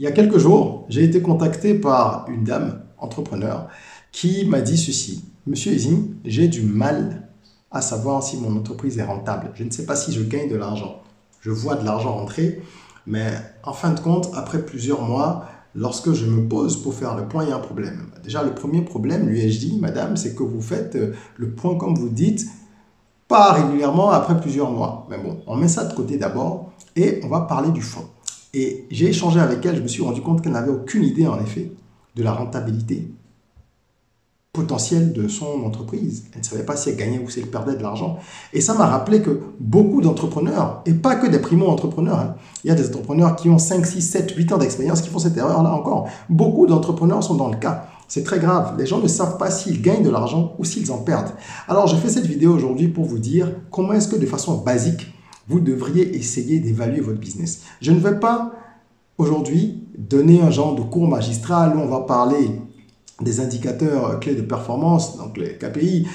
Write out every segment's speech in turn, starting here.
Il y a quelques jours, j'ai été contacté par une dame entrepreneur qui m'a dit ceci. Monsieur Ezine, j'ai du mal à savoir si mon entreprise est rentable. Je ne sais pas si je gagne de l'argent. Je vois de l'argent rentrer, mais en fin de compte, après plusieurs mois, lorsque je me pose pour faire le point, il y a un problème. Déjà, le premier problème, lui ai-je dit, madame, c'est que vous faites le point comme vous dites, pas régulièrement après plusieurs mois. Mais bon, on met ça de côté d'abord et on va parler du fond. Et j'ai échangé avec elle, je me suis rendu compte qu'elle n'avait aucune idée en effet de la rentabilité potentielle de son entreprise. Elle ne savait pas si elle gagnait ou si elle perdait de l'argent. Et ça m'a rappelé que beaucoup d'entrepreneurs, et pas que des primo-entrepreneurs, hein, il y a des entrepreneurs qui ont 5, 6, 7, 8 ans d'expérience qui font cette erreur-là encore. Beaucoup d'entrepreneurs sont dans le cas. C'est très grave. Les gens ne savent pas s'ils gagnent de l'argent ou s'ils en perdent. Alors, je fais cette vidéo aujourd'hui pour vous dire comment est-ce que de façon basique, vous devriez essayer d'évaluer votre business. Je ne vais pas aujourd'hui donner un genre de cours magistral où on va parler des indicateurs clés de performance, donc les KPI,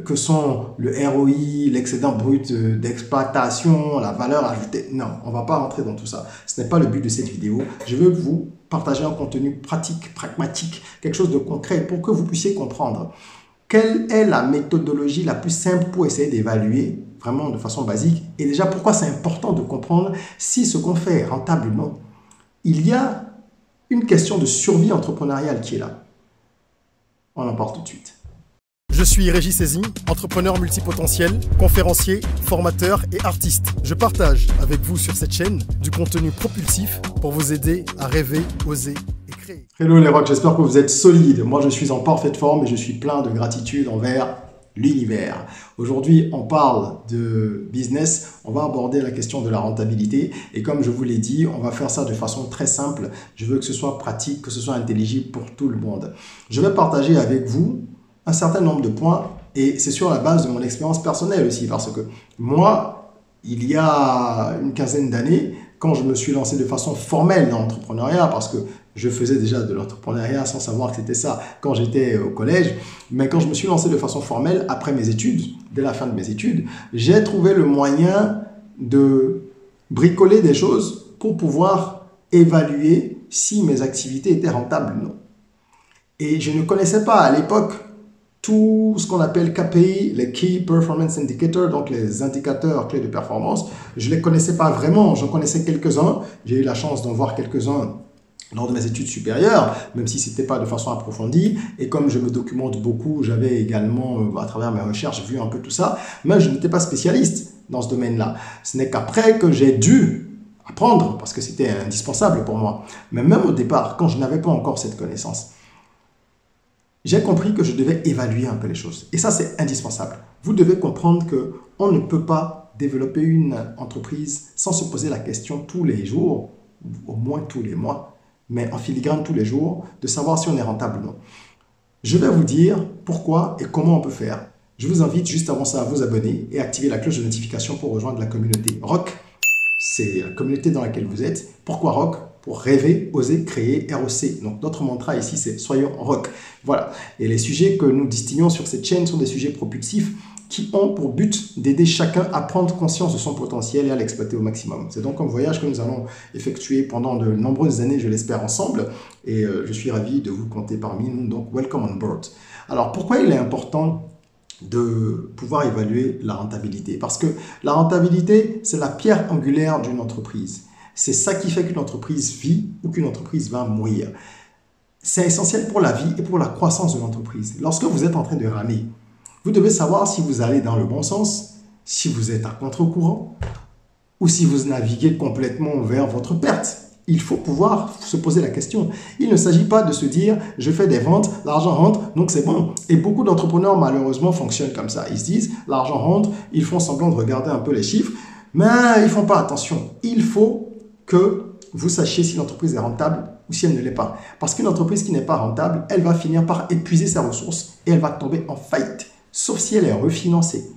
que sont le ROI, l'excédent brut d'exploitation, la valeur ajoutée. Non, on ne va pas rentrer dans tout ça. Ce n'est pas le but de cette vidéo. Je veux vous partager un contenu pratique, pragmatique, quelque chose de concret pour que vous puissiez comprendre quelle est la méthodologie la plus simple pour essayer d'évaluer vraiment de façon basique et déjà pourquoi c'est important de comprendre si ce qu'on fait est rentable ou non. Il y a une question de survie entrepreneuriale qui est là. On en parle tout de suite. Je suis Régis Ezine, entrepreneur multipotentiel, conférencier, formateur et artiste. Je partage avec vous sur cette chaîne du contenu propulsif pour vous aider à rêver, oser et créer. Hello les rocks, j'espère que vous êtes solides. Moi je suis en parfaite forme et je suis plein de gratitude envers l'univers. Aujourd'hui, on parle de business, on va aborder la question de la rentabilité et comme je vous l'ai dit, on va faire ça de façon très simple. Je veux que ce soit pratique, que ce soit intelligible pour tout le monde. Je vais partager avec vous un certain nombre de points et c'est sur la base de mon expérience personnelle aussi parce que moi, il y a une quinzaine d'années, quand je me suis lancé de façon formelle dans l'entrepreneuriat, parce que je faisais déjà de l'entrepreneuriat sans savoir que c'était ça quand j'étais au collège, mais quand je me suis lancé de façon formelle après mes études, dès la fin de mes études, j'ai trouvé le moyen de bricoler des choses pour pouvoir évaluer si mes activités étaient rentables ou non. Et je ne connaissais pas à l'époque tout ce qu'on appelle KPI, les Key Performance Indicators, donc les indicateurs clés de performance. Je ne les connaissais pas vraiment, j'en connaissais quelques-uns. J'ai eu la chance d'en voir quelques-uns lors de mes études supérieures, même si ce n'était pas de façon approfondie. Et comme je me documente beaucoup, j'avais également, à travers mes recherches, vu un peu tout ça. Mais je n'étais pas spécialiste dans ce domaine-là. Ce n'est qu'après que j'ai dû apprendre, parce que c'était indispensable pour moi. Mais même au départ, quand je n'avais pas encore cette connaissance, j'ai compris que je devais évaluer un peu les choses. Et ça, c'est indispensable. Vous devez comprendre qu'on ne peut pas développer une entreprise sans se poser la question tous les jours, au moins tous les mois, mais en filigrane tous les jours, de savoir si on est rentable ou non. Je vais vous dire pourquoi et comment on peut faire. Je vous invite juste avant ça à vous abonner et activer la cloche de notification pour rejoindre la communauté ROC. C'est la communauté dans laquelle vous êtes. Pourquoi ROC? Pour rêver, oser, créer, ROC. Donc notre mantra ici, c'est soyons rock. Voilà. Et les sujets que nous distillons sur cette chaîne sont des sujets propulsifs qui ont pour but d'aider chacun à prendre conscience de son potentiel et à l'exploiter au maximum. C'est donc un voyage que nous allons effectuer pendant de nombreuses années, je l'espère, ensemble. Et je suis ravi de vous compter parmi nous. Donc, welcome on board. Alors, pourquoi il est important de pouvoir évaluer la rentabilité? Parce que la rentabilité, c'est la pierre angulaire d'une entreprise. C'est ça qui fait qu'une entreprise vit ou qu'une entreprise va mourir. C'est essentiel pour la vie et pour la croissance de l'entreprise. Lorsque vous êtes en train de ramer, vous devez savoir si vous allez dans le bon sens, si vous êtes à contre-courant ou si vous naviguez complètement vers votre perte. Il faut pouvoir se poser la question. Il ne s'agit pas de se dire « je fais des ventes, l'argent rentre, donc c'est bon ». Et beaucoup d'entrepreneurs malheureusement fonctionnent comme ça. Ils se disent « l'argent rentre », ils font semblant de regarder un peu les chiffres, mais ils ne font pas attention. Il faut que vous sachiez si l'entreprise est rentable ou si elle ne l'est pas. Parce qu'une entreprise qui n'est pas rentable, elle va finir par épuiser ses ressources et elle va tomber en faillite, sauf si elle est refinancée.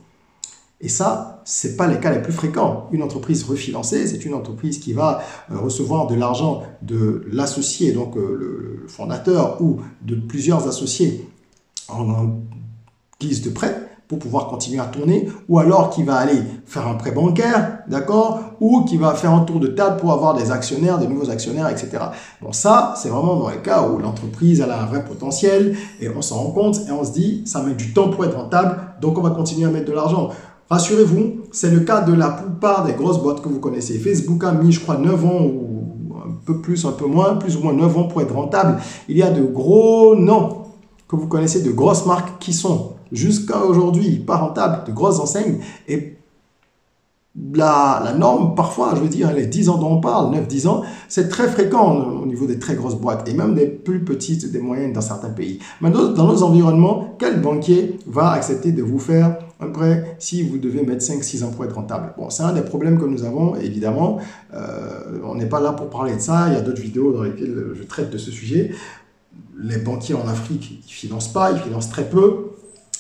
Et ça, ce n'est pas les cas les plus fréquents. Une entreprise refinancée, c'est une entreprise qui va recevoir de l'argent de l'associé, donc le fondateur ou de plusieurs associés en guise de prêt pour pouvoir continuer à tourner, ou alors qui va aller faire un prêt bancaire, d'accord, ou qui va faire un tour de table pour avoir des actionnaires, des nouveaux actionnaires, etc. Bon, ça, c'est vraiment dans les cas où l'entreprise elle a un vrai potentiel et on s'en rend compte et on se dit, ça met du temps pour être rentable, donc on va continuer à mettre de l'argent. Rassurez-vous, c'est le cas de la plupart des grosses boîtes que vous connaissez. Facebook a mis, je crois, 9 ans ou un peu plus, un peu moins, plus ou moins 9 ans pour être rentable. Il y a de gros noms que vous connaissez, de grosses marques qui sont jusqu'à aujourd'hui pas rentables, de grosses enseignes. Et la norme, parfois, je veux dire, les 10 ans dont on parle, 9-10 ans, c'est très fréquent au niveau des très grosses boîtes et même des plus petites, des moyennes dans certains pays. Mais dans nos environnements, quel banquier va accepter de vous faire un prêt si vous devez mettre 5-6 ans pour être rentable? Bon, c'est un des problèmes que nous avons, évidemment. On n'est pas là pour parler de ça. Il y a d'autres vidéos dans lesquelles je traite de ce sujet. Les banquiers en Afrique, ils ne financent pas, ils financent très peu.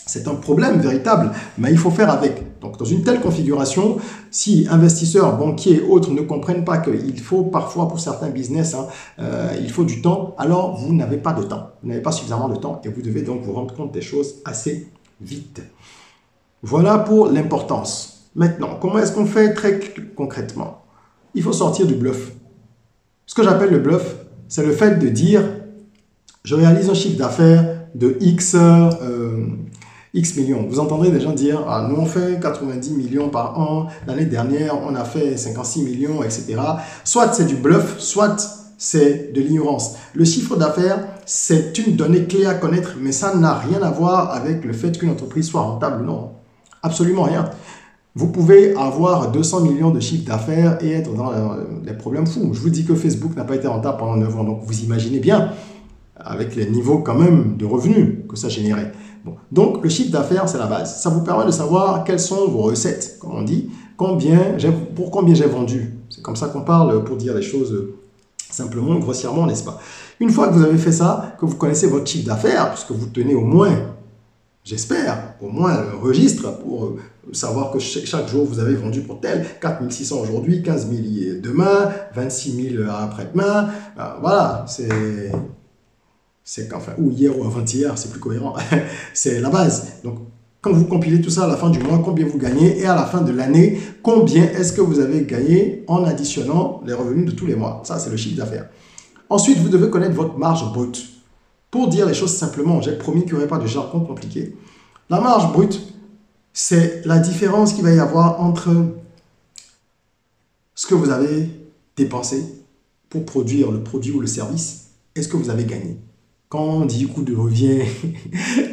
C'est un problème véritable, mais il faut faire avec. Donc, dans une telle configuration, si investisseurs, banquiers et autres ne comprennent pas qu'il faut parfois, pour certains business, il faut du temps, alors vous n'avez pas de temps. Vous n'avez pas suffisamment de temps et vous devez donc vous rendre compte des choses assez vite. Voilà pour l'importance. Maintenant, comment est-ce qu'on fait très concrètement? Il faut sortir du bluff. Ce que j'appelle le bluff, c'est le fait de dire « je réalise un chiffre d'affaires de X millions ». Vous entendrez des gens dire « ah, nous on fait 90 millions par an, l'année dernière on a fait 56 millions, etc. » Soit c'est du bluff, soit c'est de l'ignorance. Le chiffre d'affaires, c'est une donnée clé à connaître, mais ça n'a rien à voir avec le fait qu'une entreprise soit rentable ou non. Absolument rien. Vous pouvez avoir 200 millions de chiffre d'affaires et être dans des problèmes fous. Je vous dis que Facebook n'a pas été rentable pendant 9 ans, donc vous imaginez bien avec les niveaux quand même de revenus que ça générait. Bon. Donc le chiffre d'affaires, c'est la base. Ça vous permet de savoir quelles sont vos recettes, comme on dit, pour combien j'ai vendu. C'est comme ça qu'on parle pour dire les choses simplement, grossièrement, n'est-ce pas? Une fois que vous avez fait ça, que vous connaissez votre chiffre d'affaires, puisque vous tenez au moins, j'espère, au moins un registre pour savoir que chaque jour vous avez vendu pour tel, 4 600 aujourd'hui, 15 000 demain, 26 000 après-demain. Voilà, enfin, ou hier ou avant-hier, c'est plus cohérent. C'est la base. Donc, quand vous compilez tout ça à la fin du mois, combien vous gagnez et à la fin de l'année, combien est-ce que vous avez gagné en additionnant les revenus de tous les mois. Ça, c'est le chiffre d'affaires. Ensuite, vous devez connaître votre marge brute. Pour dire les choses simplement, j'ai promis qu'il n'y aurait pas de jargon compliqué. La marge brute, c'est la différence qu'il va y avoir entre ce que vous avez dépensé pour produire le produit ou le service et ce que vous avez gagné. Quand on dit coût de revient,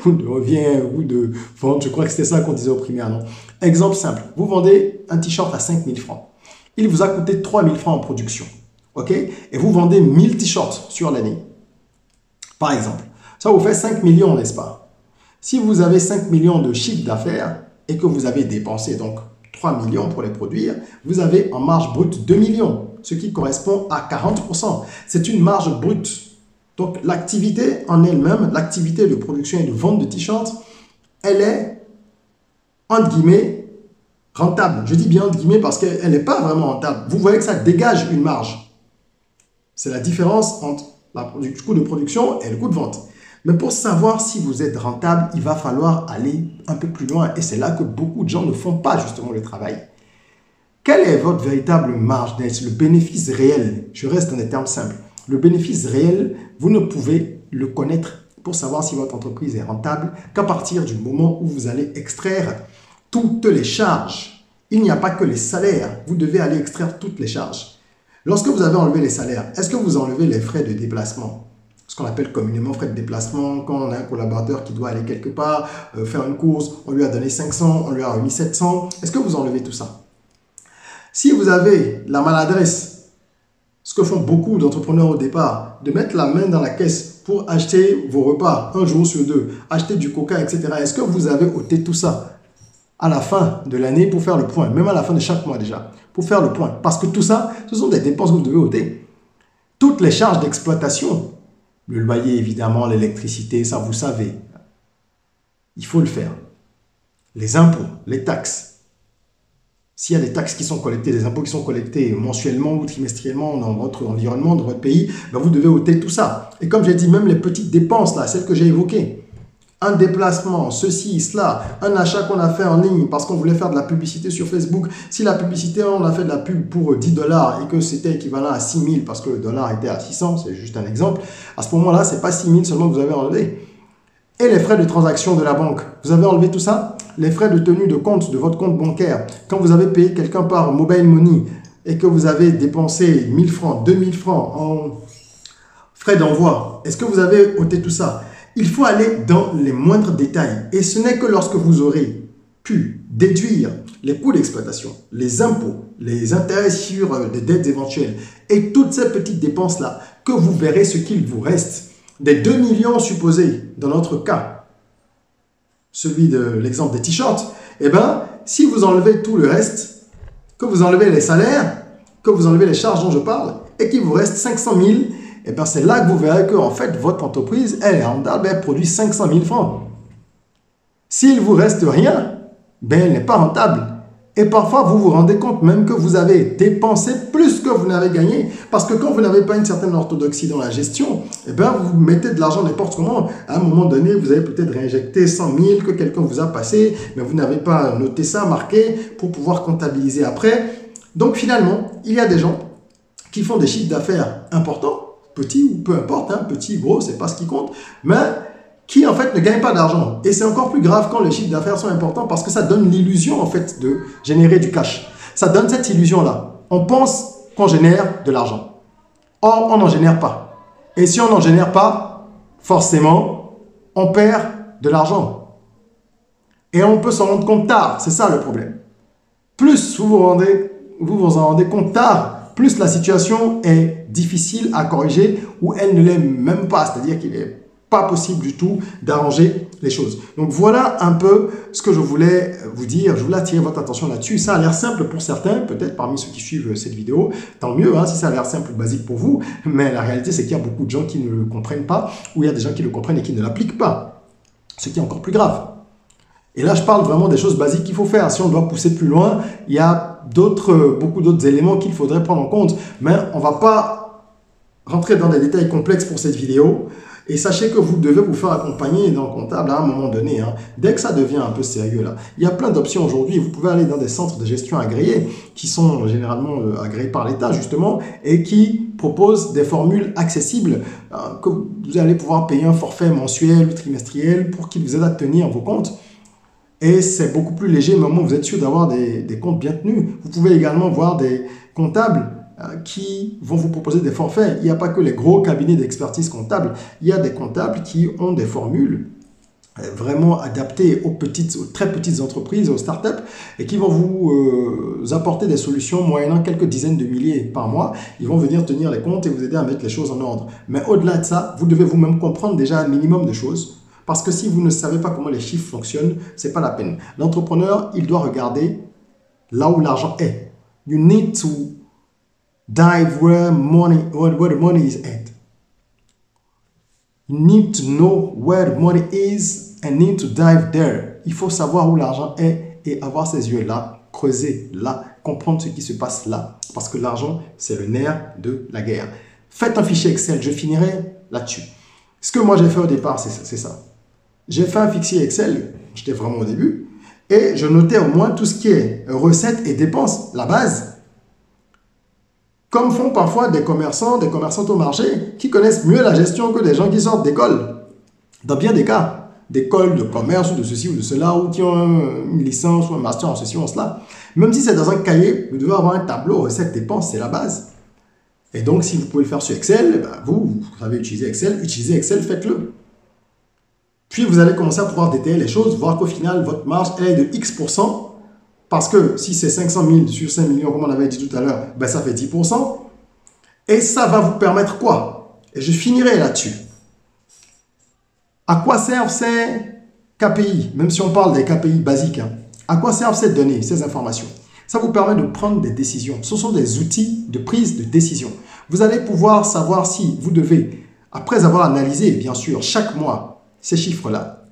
coût de vente, je crois que c'était ça qu'on disait au primaire, non? Exemple simple, vous vendez un t-shirt à 5 000 francs. Il vous a coûté 3 000 francs en production, ok? Et vous vendez 1000 t-shirts sur l'année. Par exemple, ça vous fait 5 millions, n'est-ce pas? Si vous avez 5 millions de chiffre d'affaires et que vous avez dépensé donc 3 millions pour les produire, vous avez en marge brute 2 millions, ce qui correspond à 40%. C'est une marge brute. Donc l'activité en elle-même, l'activité de production et de vente de t-shirts, elle est, entre guillemets, rentable. Je dis bien entre guillemets parce qu'elle n'est pas vraiment rentable. Vous voyez que ça dégage une marge. C'est la différence entre le coût de production et le coût de vente. Mais pour savoir si vous êtes rentable, il va falloir aller un peu plus loin. Et c'est là que beaucoup de gens ne font pas justement le travail. Quelle est votre véritable marge net, le bénéfice réel? Je reste dans des termes simples. Le bénéfice réel, vous ne pouvez le connaître pour savoir si votre entreprise est rentable qu'à partir du moment où vous allez extraire toutes les charges. Il n'y a pas que les salaires. Vous devez aller extraire toutes les charges. Lorsque vous avez enlevé les salaires, est-ce que vous enlevez les frais de déplacement? Ce qu'on appelle communément frais de déplacement. Quand on a un collaborateur qui doit aller quelque part, faire une course, on lui a donné 500, on lui a remis 700. Est-ce que vous enlevez tout ça? Si vous avez la maladresse, ce que font beaucoup d'entrepreneurs au départ, de mettre la main dans la caisse pour acheter vos repas un jour sur deux, acheter du coca, etc. Est-ce que vous avez ôté tout ça à la fin de l'année pour faire le point, même à la fin de chaque mois déjà, pour faire le point? Parce que tout ça, ce sont des dépenses que vous devez ôter. Toutes les charges d'exploitation, le loyer évidemment, l'électricité, ça vous savez. Il faut le faire. Les impôts, les taxes. S'il y a des taxes qui sont collectées, des impôts qui sont collectés mensuellement ou trimestriellement dans votre environnement, dans votre pays, ben vous devez ôter tout ça. Et comme j'ai dit, même les petites dépenses, là, celles que j'ai évoquées, un déplacement, ceci, cela, un achat qu'on a fait en ligne parce qu'on voulait faire de la publicité sur Facebook. Si la publicité, on a fait de la pub pour 10 $ et que c'était équivalent à 6 000 parce que le dollar était à 600, c'est juste un exemple, à ce moment-là, ce n'est pas 6 000 seulement que vous avez enlevé. Et les frais de transaction de la banque, vous avez enlevé tout ça? Les frais de tenue de compte de votre compte bancaire, quand vous avez payé quelqu'un par mobile money et que vous avez dépensé 1 000 francs, 2 000 francs en frais d'envoi, est-ce que vous avez ôté tout ça? Il faut aller dans les moindres détails. Et ce n'est que lorsque vous aurez pu déduire les coûts d'exploitation, les impôts, les intérêts sur des dettes éventuelles et toutes ces petites dépenses-là que vous verrez ce qu'il vous reste. Des 2 millions supposés, dans notre cas, celui de l'exemple des t-shirts, eh bien, si vous enlevez tout le reste, que vous enlevez les salaires, que vous enlevez les charges dont je parle, et qu'il vous reste 500 000, eh bien, c'est là que vous verrez que en fait, votre entreprise, elle est rentable, elle produit 500 000 francs. S'il ne vous reste rien, ben, elle n'est pas rentable. Et parfois, vous vous rendez compte même que vous avez dépensé plus que vous n'avez gagné. Parce que quand vous n'avez pas une certaine orthodoxie dans la gestion, eh bien, vous mettez de l'argent n'importe comment. À un moment donné, vous avez peut-être réinjecté 100 000 que quelqu'un vous a passé, mais vous n'avez pas noté ça, marqué, pour pouvoir comptabiliser après. Donc finalement, il y a des gens qui font des chiffres d'affaires importants, petits ou peu importe, hein, petit, gros, c'est pas ce qui compte, mais qui en fait ne gagnent pas d'argent. Et c'est encore plus grave quand les chiffres d'affaires sont importants parce que ça donne l'illusion en fait de générer du cash. Ça donne cette illusion-là. On pense qu'on génère de l'argent. Or, on n'en génère pas. Et si on n'en génère pas, forcément, on perd de l'argent. Et on peut s'en rendre compte tard. C'est ça le problème. Plus vous en rendez compte tard, plus la situation est difficile à corriger ou elle ne l'est même pas. C'est-à-dire qu'il n'est pas possible du tout d'arranger les choses. Donc voilà un peu ce que je voulais vous dire. Je voulais attirer votre attention là-dessus. Ça a l'air simple pour certains, peut-être parmi ceux qui suivent cette vidéo. Tant mieux hein, si ça a l'air simple ou basique pour vous. Mais la réalité, c'est qu'il y a beaucoup de gens qui ne le comprennent pas ou il y a des gens qui le comprennent et qui ne l'appliquent pas. Ce qui est encore plus grave. Et là, je parle vraiment des choses basiques qu'il faut faire. Si on doit pousser plus loin, il y a beaucoup d'autres éléments qu'il faudrait prendre en compte. Mais on ne va pas rentrer dans des détails complexes pour cette vidéo. Et sachez que vous devez vous faire accompagner d'un comptable à un moment donné. Hein. Dès que ça devient un peu sérieux, là, il y a plein d'options aujourd'hui. Vous pouvez aller dans des centres de gestion agréés qui sont généralement agréés par l'État, justement, et qui proposent des formules accessibles que vous allez pouvoir payer un forfait mensuel ou trimestriel pour qu'ils vous aident à tenir vos comptes. Et c'est beaucoup plus léger, mais au moins vous êtes sûr d'avoir des comptes bien tenus. Vous pouvez également voir des comptables qui vont vous proposer des forfaits. Il n'y a pas que les gros cabinets d'expertise comptable. Il y a des comptables qui ont des formules vraiment adaptées aux très petites entreprises, aux startups, et qui vont vous apporter des solutions moyennant quelques dizaines de milliers par mois. Ils vont venir tenir les comptes et vous aider à mettre les choses en ordre. Mais au-delà de ça, vous devez vous-même comprendre déjà un minimum de choses. Parce que si vous ne savez pas comment les chiffres fonctionnent, ce n'est pas la peine. L'entrepreneur, il doit regarder là où l'argent est. You need to dive where the money is at. You need to know where the money is and need to dive there. Il faut savoir où l'argent est et avoir ces yeux-là, creuser là, comprendre ce qui se passe là. Parce que l'argent, c'est le nerf de la guerre. Faites un fichier Excel, je finirai là-dessus. Ce que moi j'ai fait au départ, c'est ça. J'ai fait un fichier Excel, j'étais vraiment au début, et je notais au moins tout ce qui est recettes et dépenses, la base. Comme font parfois des commerçants au marché, qui connaissent mieux la gestion que des gens qui sortent d'école. Dans bien des cas, d'école de commerce ou de ceci ou de cela, ou qui ont une licence ou un master en ceci ou en cela. Même si c'est dans un cahier, vous devez avoir un tableau recettes, dépenses, c'est la base. Et donc, si vous pouvez le faire sur Excel, ben vous savez utiliser Excel, faites-le. Puis, vous allez commencer à pouvoir détailler les choses, voir qu'au final, votre marge elle est de X%. Parce que si c'est 500 000 sur 5 millions, comme on avait dit tout à l'heure, ben ça fait 10%. Et ça va vous permettre quoi? Et je finirai là-dessus. À quoi servent ces KPI? Même si on parle des KPI basiques, hein, à quoi servent ces données, ces informations? Ça vous permet de prendre des décisions. Ce sont des outils de prise de décision. Vous allez pouvoir savoir si vous devez, après avoir analysé, bien sûr, chaque mois, ces chiffres-là,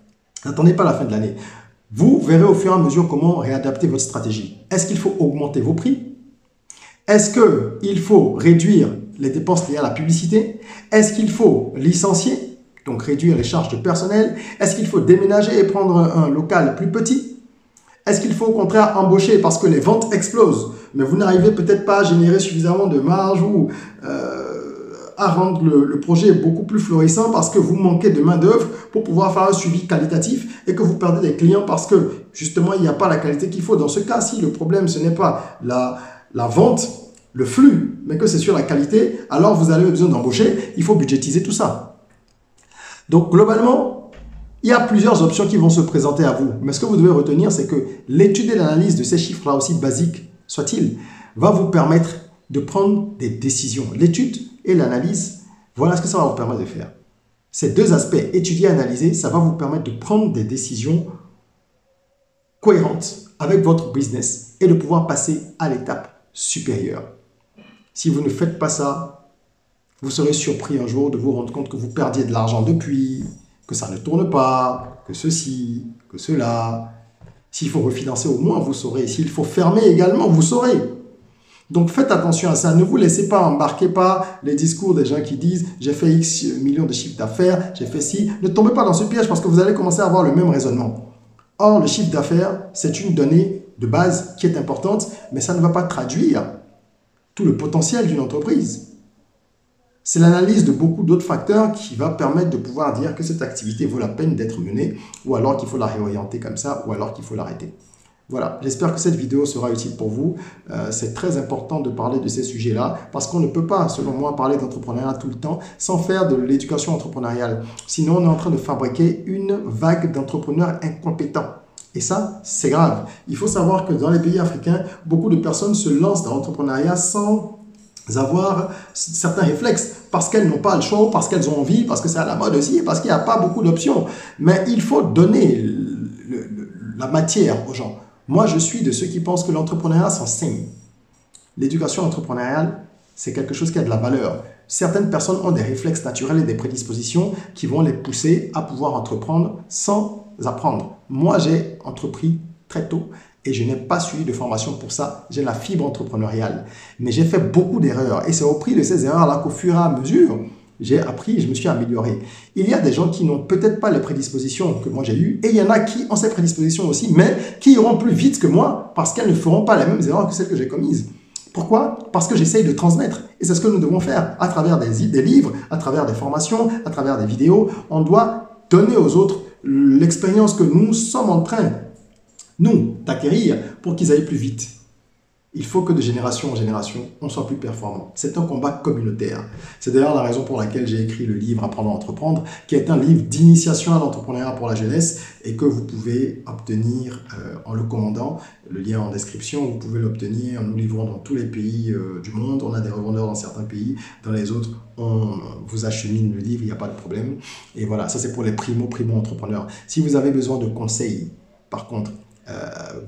n'attendez pas la fin de l'année. Vous verrez au fur et à mesure comment réadapter votre stratégie. Est-ce qu'il faut augmenter vos prix? Est-ce qu'il faut réduire les dépenses liées à la publicité? Est-ce qu'il faut licencier? donc réduire les charges de personnel? Est-ce qu'il faut déménager et prendre un local plus petit? Est-ce qu'il faut au contraire embaucher parce que les ventes explosent, mais vous n'arrivez peut-être pas à générer suffisamment de marge ou à rendre le projet beaucoup plus florissant parce que vous manquez de main-d'œuvre pour pouvoir faire un suivi qualitatif et que vous perdez des clients parce que justement il n'y a pas la qualité qu'il faut? Dans ce cas, si le problème ce n'est pas la vente, le flux, mais que c'est sur la qualité, alors vous avez besoin d'embaucher, il faut budgétiser tout ça. Donc globalement, il y a plusieurs options qui vont se présenter à vous. Mais ce que vous devez retenir, c'est que l'étude et l'analyse de ces chiffres-là, aussi basiques soient-ils, va vous permettre de prendre des décisions. L'étude et l'analyse, voilà ce que ça va vous permettre de faire. Ces deux aspects, étudier et analyser, ça va vous permettre de prendre des décisions cohérentes avec votre business et de pouvoir passer à l'étape supérieure. Si vous ne faites pas ça, vous serez surpris un jour de vous rendre compte que vous perdiez de l'argent depuis, que ça ne tourne pas, que ceci, que cela. S'il faut refinancer au moins, vous saurez. S'il faut fermer également, vous saurez. Donc faites attention à ça. Ne vous laissez pas embarquer par les discours des gens qui disent « j'ai fait X millions de chiffres d'affaires, j'ai fait ci ». Ne tombez pas dans ce piège parce que vous allez commencer à avoir le même raisonnement. Or, le chiffre d'affaires, c'est une donnée de base qui est importante, mais ça ne va pas traduire tout le potentiel d'une entreprise. C'est l'analyse de beaucoup d'autres facteurs qui va permettre de pouvoir dire que cette activité vaut la peine d'être menée ou alors qu'il faut la réorienter comme ça ou alors qu'il faut l'arrêter. Voilà, j'espère que cette vidéo sera utile pour vous. C'est très important de parler de ces sujets-là parce qu'on ne peut pas, selon moi, parler d'entrepreneuriat tout le temps sans faire de l'éducation entrepreneuriale. Sinon, on est en train de fabriquer une vague d'entrepreneurs incompétents. Et ça, c'est grave. Il faut savoir que dans les pays africains, beaucoup de personnes se lancent dans l'entrepreneuriat sans avoir certains réflexes parce qu'elles n'ont pas le choix, parce qu'elles ont envie, parce que c'est à la mode aussi, parce qu'il n'y a pas beaucoup d'options. Mais il faut donner la matière aux gens. Moi, je suis de ceux qui pensent que l'entrepreneuriat s'enseigne. L'éducation entrepreneuriale, c'est quelque chose qui a de la valeur. Certaines personnes ont des réflexes naturels et des prédispositions qui vont les pousser à pouvoir entreprendre sans apprendre. Moi, j'ai entrepris très tôt et je n'ai pas suivi de formation pour ça. J'ai la fibre entrepreneuriale. Mais j'ai fait beaucoup d'erreurs et c'est au prix de ces erreurs-là qu'au fur et à mesure, j'ai appris et je me suis amélioré. Il y a des gens qui n'ont peut-être pas les prédispositions que moi j'ai eues et il y en a qui ont ces prédispositions aussi, mais qui iront plus vite que moi parce qu'elles ne feront pas les mêmes erreurs que celles que j'ai commises. Pourquoi? Parce que j'essaye de transmettre. Et c'est ce que nous devons faire à travers des livres, à travers des formations, à travers des vidéos. On doit donner aux autres l'expérience que nous sommes en train, nous, d'acquérir pour qu'ils aillent plus vite. Il faut que de génération en génération, on soit plus performant. C'est un combat communautaire. C'est d'ailleurs la raison pour laquelle j'ai écrit le livre « Apprendre à entreprendre », qui est un livre d'initiation à l'entrepreneuriat pour la jeunesse et que vous pouvez obtenir en le commandant. Le lien en description, vous pouvez l'obtenir. Nous livrons dans tous les pays du monde. On a des revendeurs dans certains pays. Dans les autres, on vous achemine le livre, il n'y a pas de problème. Et voilà, ça c'est pour les primo-entrepreneurs. Si vous avez besoin de conseils, par contre,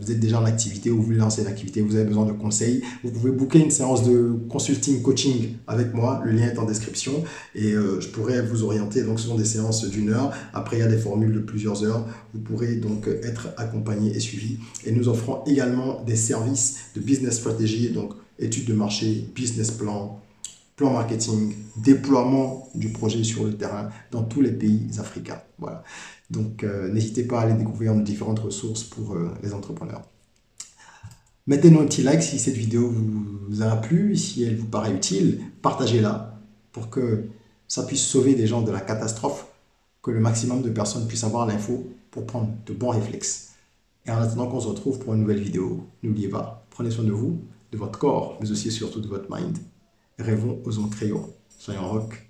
vous êtes déjà en activité ou vous voulez lancer une activité, vous avez besoin de conseils, vous pouvez booker une séance de consulting coaching avec moi, le lien est en description et je pourrais vous orienter. Donc ce sont des séances d'1 heure, après il y a des formules de plusieurs heures, vous pourrez donc être accompagné et suivi et nous offrons également des services de business stratégie, donc études de marché, business plan marketing, déploiement du projet sur le terrain dans tous les pays africains. Voilà. Donc, n'hésitez pas à aller découvrir nos différentes ressources pour les entrepreneurs. Mettez-nous un petit like si cette vidéo vous a plu, si elle vous paraît utile, partagez-la pour que ça puisse sauver des gens de la catastrophe, que le maximum de personnes puissent avoir l'info pour prendre de bons réflexes. Et en attendant qu'on se retrouve pour une nouvelle vidéo, n'oubliez pas, prenez soin de vous, de votre corps, mais aussi et surtout de votre mind. Rêvons, osons, créons. Soyons rock.